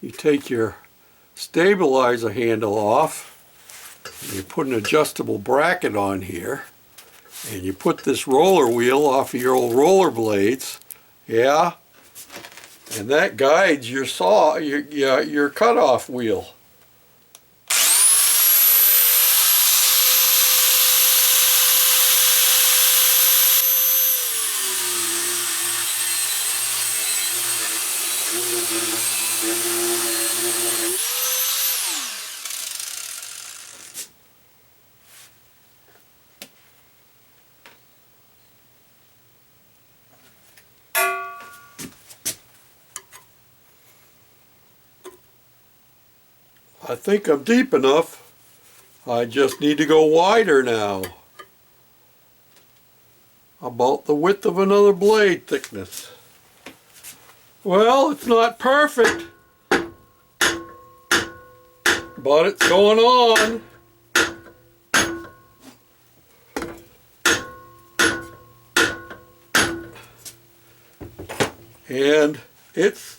you take your stabilizer handle off, and you put an adjustable bracket on here, and you put this roller wheel off of your old roller blades, yeah, and that guides your saw, your cutoff wheel. I think I'm deep enough. I just need to go wider now. About the width of another blade thickness. Well, it's not perfect, but it's going on. And it's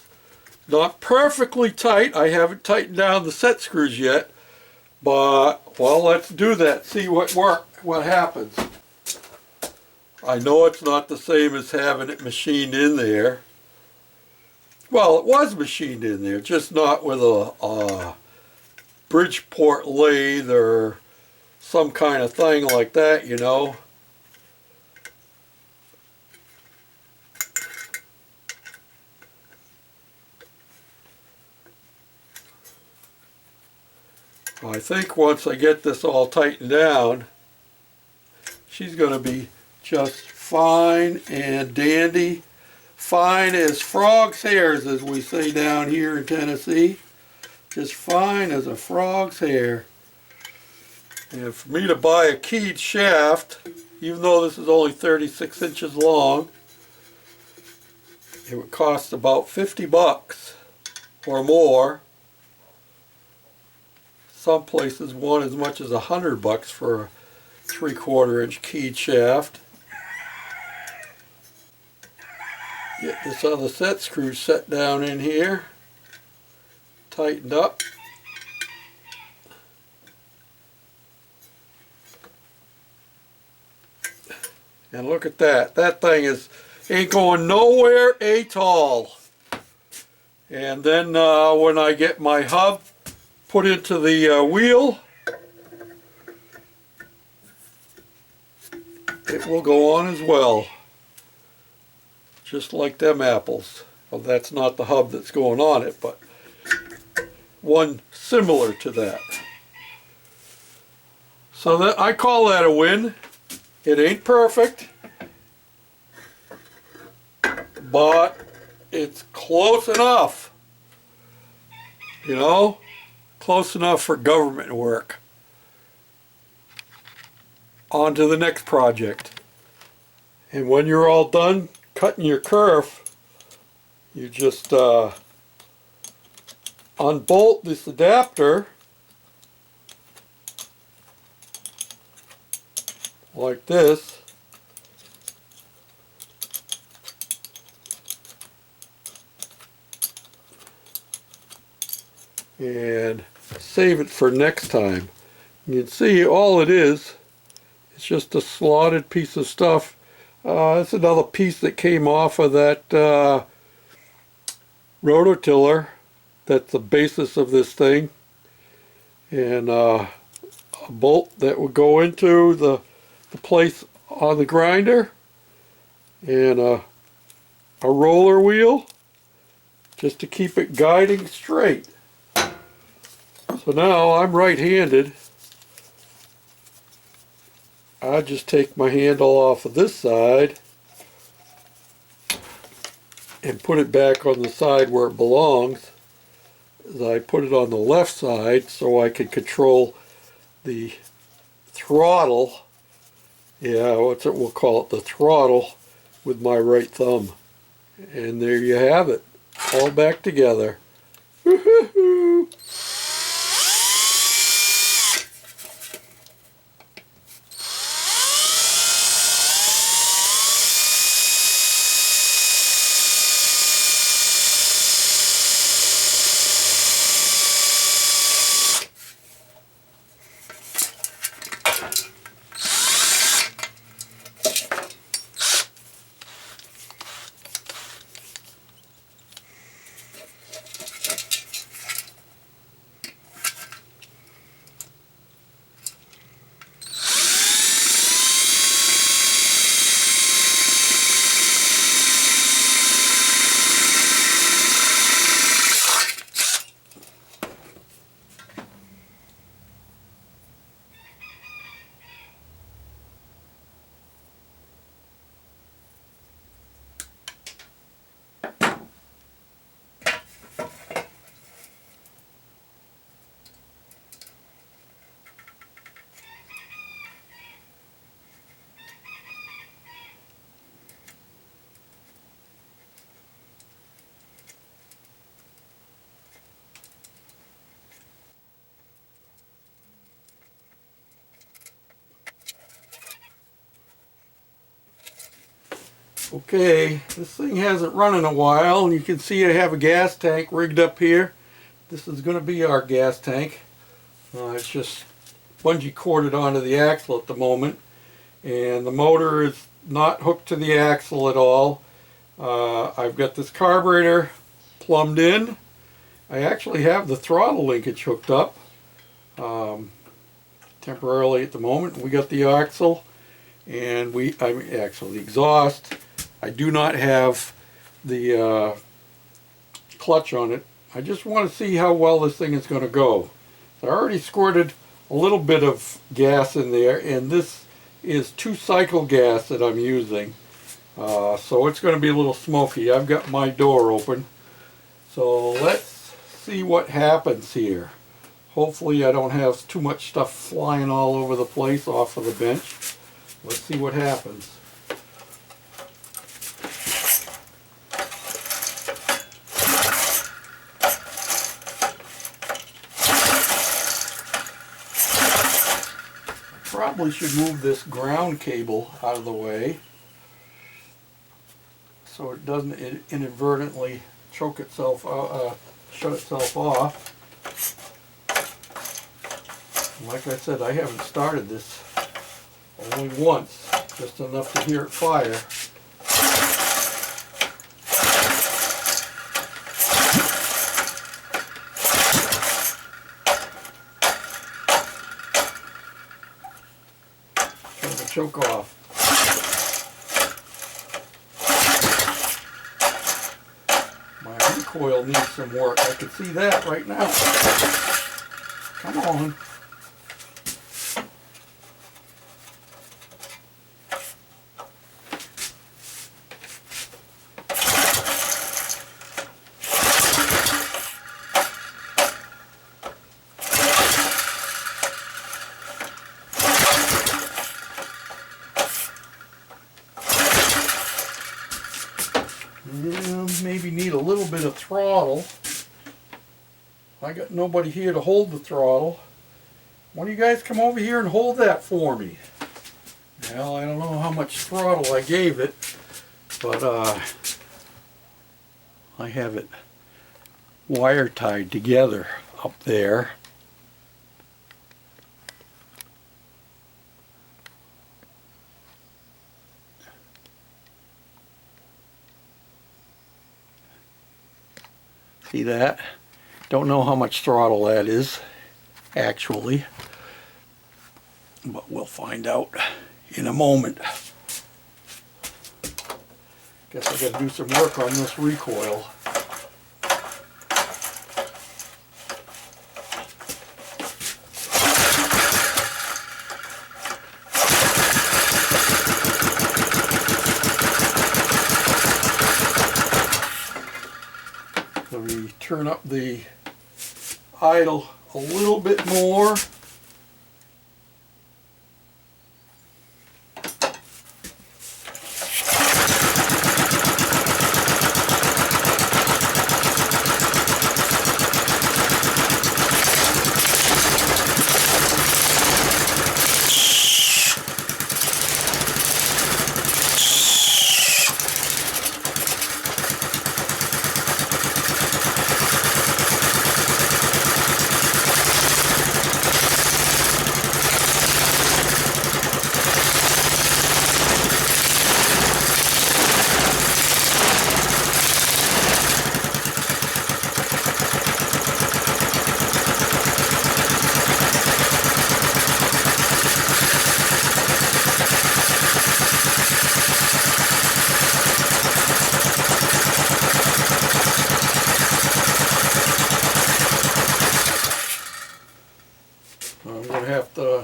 not perfectly tight. I haven't tightened down the set screws yet, but well, let's do that. See what happens. I know it's not the same as having it machined in there. Well, it was machined in there, just not with a Bridgeport lathe or some kind of thing like that, you know. I think once I get this all tightened down, she's going to be just fine and dandy. Fine as frog's hairs, as we say down here in Tennessee. Just fine as a frog's hair. And for me to buy a keyed shaft, even though this is only 36 inches long, it would cost about 50 bucks or more. Some places want as much as 100 bucks for a 3/4 inch keyed shaft. Get this other set screw set down in here, tightened up. And look at that. That thing ain't going nowhere at all. And then when I get my hub put into the wheel, it will go on as well. Just like them apples. Well, that's not the hub that's going on it, but one similar to that. So that I call that a win. It ain't perfect, but it's close enough. You know? Close enough for government work. On to the next project. And when you're all done cutting your kerf, you just unbolt this adapter like this. And save it for next time. You can see all it is, it's just a slotted piece of stuff. That's another piece that came off of that rototiller. That's the basis of this thing. And a bolt that would go into the place on the grinder. And a roller wheel just to keep it guiding straight. So now I'm right-handed. I just take my handle off of this side and put it back on the side where it belongs. I put it on the left side so I can control the throttle. Yeah, we'll call it the throttle with my right thumb. And there you have it, all back together. Woo-hoo-hoo. Okay, this thing hasn't run in a while, and you can see I have a gas tank rigged up here. This is going to be our gas tank. It's just bungee corded onto the axle at the moment, and the motor is not hooked to the axle at all. I've got this carburetor plumbed in. I actually have the throttle linkage hooked up temporarily at the moment. We got the axle, and the exhaust. I do not have the clutch on it. I just want to see how well this thing is going to go. So I already squirted a little bit of gas in there, and this is 2-cycle gas that I'm using. So it's going to be a little smoky. I've got my door open. So let's see what happens here. Hopefully I don't have too much stuff flying all over the place off of the bench. Let's see what happens. Probably should move this ground cable out of the way so it doesn't inadvertently choke itself out, shut itself off. Like I said, I haven't started this only once, just enough to hear it fire. Choke off. My recoil needs some work. I can see that right now. Come on. Maybe need a little bit of throttle. I got nobody here to hold the throttle. One of you guys come over here and hold that for me. Well, I don't know how much throttle I gave it, but I have it wire tied together up there. See that? Don't know how much throttle that is, actually, but we'll find out in a moment. Guess I gotta do some work on this recoil. So we turn up the idle a little bit more.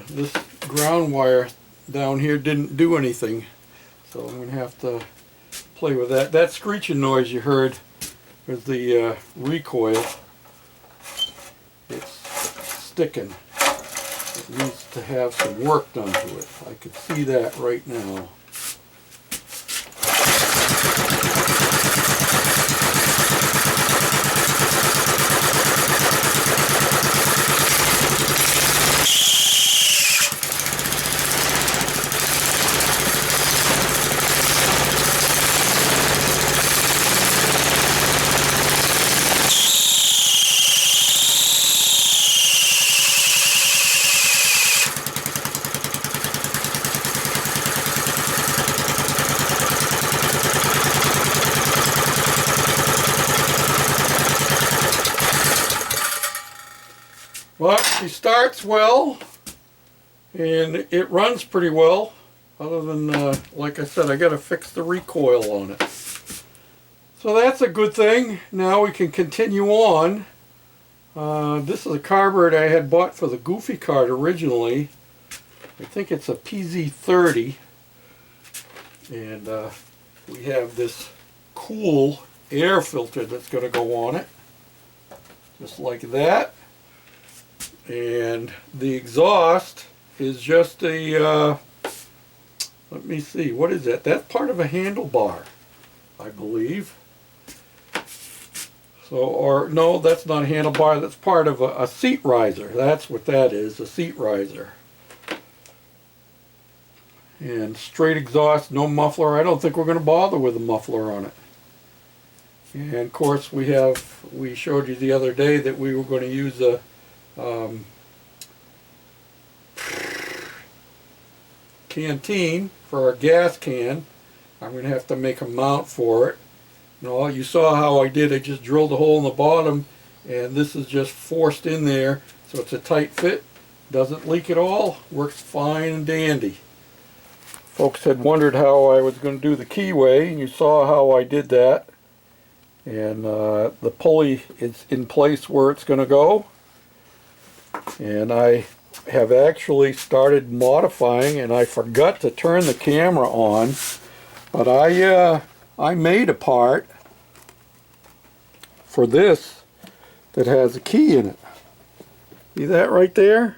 This ground wire down here didn't do anything, so I'm going to have to play with that. That screeching noise you heard was the recoil. It's sticking. It needs to have some work done to it. I could see that right now. But she starts well, and it runs pretty well, other than, like I said, I got to fix the recoil on it. So that's a good thing. Now we can continue on. This is a carburetor I had bought for the Goofy cart originally. I think it's a PZ30. And we have this cool air filter that's going to go on it. Just like that. And the exhaust is just a, let me see, what is that? That's part of a handlebar, I believe. So, or no, that's not a handlebar, that's part of a seat riser. That's what that is, a seat riser. And straight exhaust, no muffler. I don't think we're going to bother with a muffler on it. And of course we showed you the other day that we were going to use a canteen for our gas can. I'm going to have to make a mount for it. You saw how I did. I just drilled a hole in the bottom, and this is just forced in there, so it's a tight fit. Doesn't leak at all. Works fine and dandy. Folks had wondered how I was going to do the keyway, and you saw how I did that. And the pulley is in place where it's going to go. And I have actually started modifying, and I forgot to turn the camera on, but I made a part for this that has a key in it. See that right there?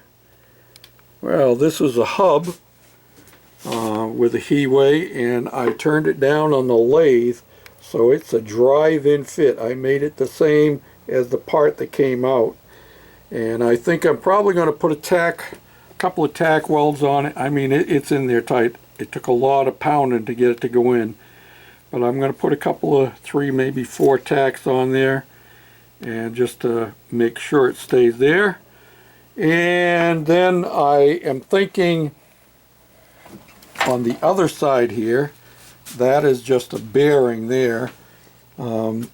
Well, this is a hub with a keyway, and I turned it down on the lathe, so it's a drive-in fit. I made it the same as the part that came out. And I think I'm probably going to put a couple of tack welds on it. I mean, it's in there tight. It took a lot of pounding to get it to go in. But I'm going to put a couple of 3, maybe 4 tacks on there, and just to make sure it stays there. And then I am thinking on the other side here, that is just a bearing there. And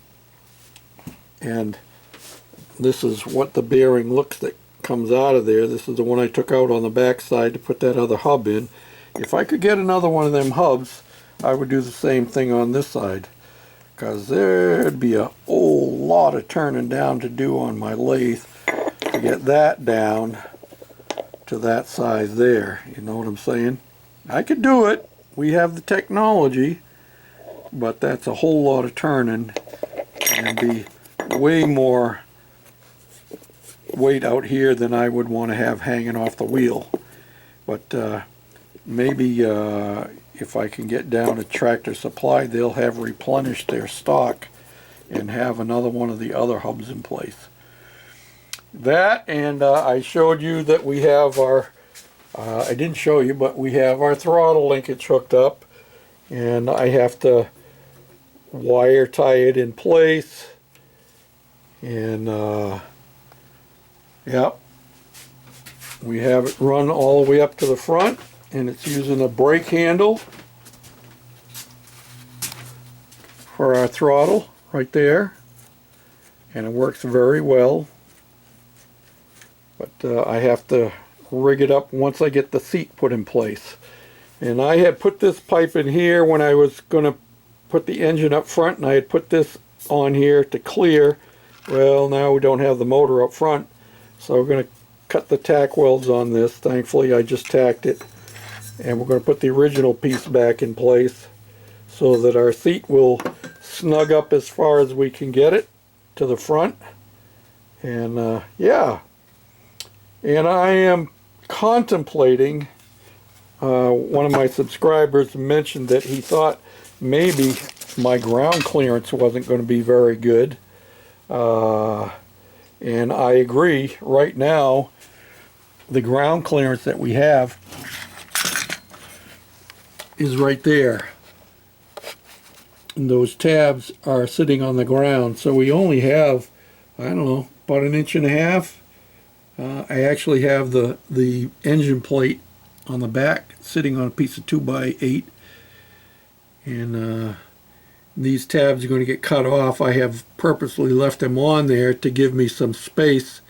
this is what the bearing looks that comes out of there. This is the one I took out on the back side to put that other hub in. If I could get another one of them hubs, I would do the same thing on this side, because there'd be a whole lot of turning down to do on my lathe to get that down to that size there. You know what I'm saying? I could do it. We have the technology, but that's a whole lot of turning and be way more weight out here than I would want to have hanging off the wheel. But maybe if I can get down to Tractor Supply, they'll have replenished their stock and have another one of the other hubs in place. That, and I showed you that we have our, I didn't show you, but we have our throttle linkage hooked up, and I have to wire tie it in place. And yep, we have it run all the way up to the front, and it's using a brake handle for our throttle right there, and it works very well. But I have to rig it up once I get the seat put in place. And I had put this pipe in here when I was going to put the engine up front, and I had put this on here to clear. Well, now we don't have the motor up front, so we're going to cut the tack welds on this. Thankfully I just tacked it, and we're going to put the original piece back in place so that our seat will snug up as far as we can get it to the front. And yeah, and I am contemplating, one of my subscribers mentioned that he thought maybe my ground clearance wasn't going to be very good. And I agree. Right now, the ground clearance that we have is right there. And those tabs are sitting on the ground, so we only have, I don't know, about 1.5 inches. I actually have the engine plate on the back sitting on a piece of 2x8, and these tabs are going to get cut off. I have purposely left them on there to give me some space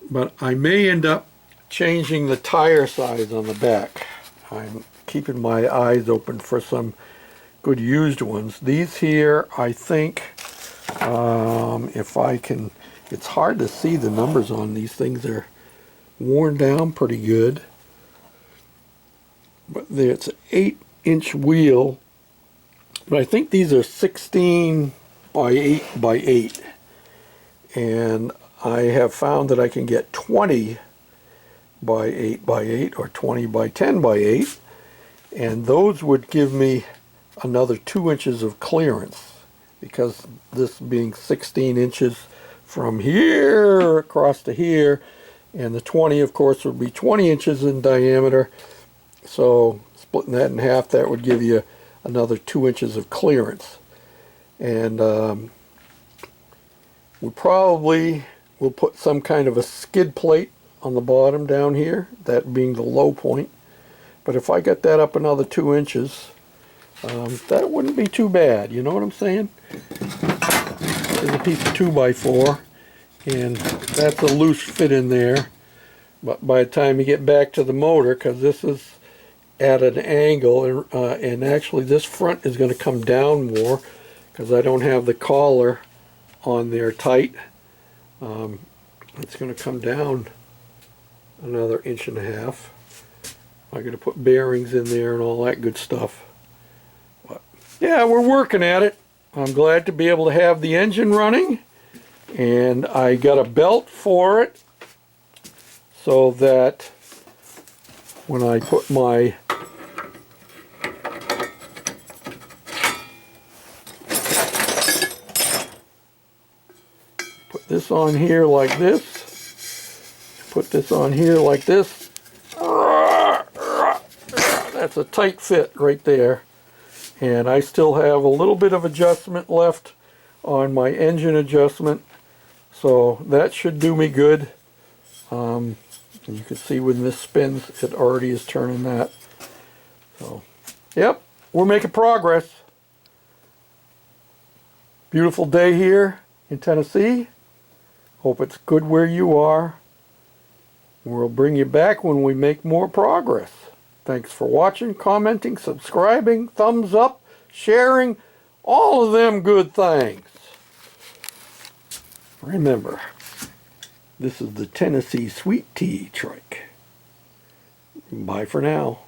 but I may end up changing the tire size on the back. I'm keeping my eyes open for some good used ones. These here, I think, if I can, it's hard to see the numbers on these things. They're worn down pretty good. But it's an 8-inch wheel. But I think these are 16 by 8 by 8. And I have found that I can get 20 by 8 by 8 or 20 by 10 by 8. And those would give me another 2 inches of clearance, because this being 16 inches from here across to here, and the 20 of course would be 20 inches in diameter, so splitting that in half, that would give you another 2 inches of clearance. And we probably will put some kind of a skid plate on the bottom down here, that being the low point. But if I get that up another 2 inches, that wouldn't be too bad, you know what I'm saying? There's a piece of 2x4, and that's a loose fit in there. But by the time you get back to the motor, because this is at an angle, and actually this front is going to come down more, because I don't have the collar on there tight. It's going to come down another 1.5 inches. I'm going to put bearings in there and all that good stuff. But yeah, we're working at it. I'm glad to be able to have the engine running, and I got a belt for it so that when I put my this on here like this, put this on here like this. That's a tight fit right there. And I still have a little bit of adjustment left on my engine adjustment, so that should do me good. You can see when this spins, it already is turning that. So, yep, we're making progress. Beautiful day here in Tennessee. Hope it's good where you are. We'll bring you back when we make more progress. Thanks for watching, commenting, subscribing, thumbs up, sharing, all of them good things. Remember, this is the Tennessee Sweet Tea Trike. Bye for now.